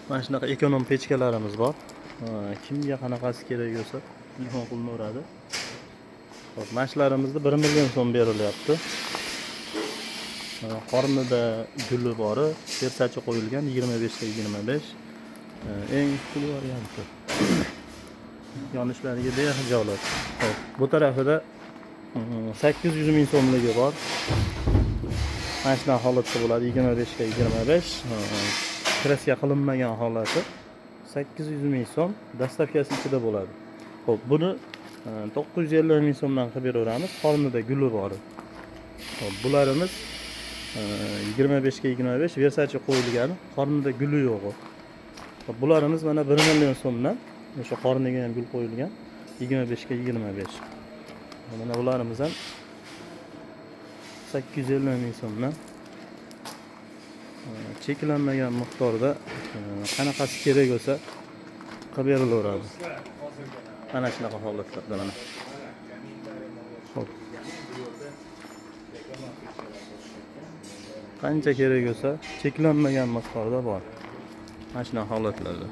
mana shunaqa ekonom pechkalarimiz bor. Kimga qanaqasi kerak bo'lsa telefon qilinaveradi. Xo'p, mashlarimizni 1 million so'm berilyapti. Qornida guli bori, sersachi qo'yilgan 25 ga 25. Eng pul varianti. Yonishlariga behijolat. Xo'p, bu tarafida 800 ming so'mligi bor. Mana shunaqa holatda bo'ladi 25 ga 25. Kraska qilinmagan holati 800 ming so'm dastavkasi ichida bo'ladi. Xo'p, buni 950 ming so'mdan qilib beraveramiz. Qornida guli bor. Xo'p, bularimiz 25 ga 25 Versace qo'yilgan, qornida guli yo'q. Xo'p, bularimiz mana 1 million so'mdan, o'sha qorniga ham gul qo'yilgan 25 ga 25. Mana bularimiz ham 850 ming so'mdan cheklanmagan miqdorda qanaqasi kerak bo'lsa qilib berilaveradi. Mana shunaqa holatlarda mana. Xo'p. Qancha kerak bo'lsa cheklanmagan miqdorda bor. Mana shunaqa holatlarda.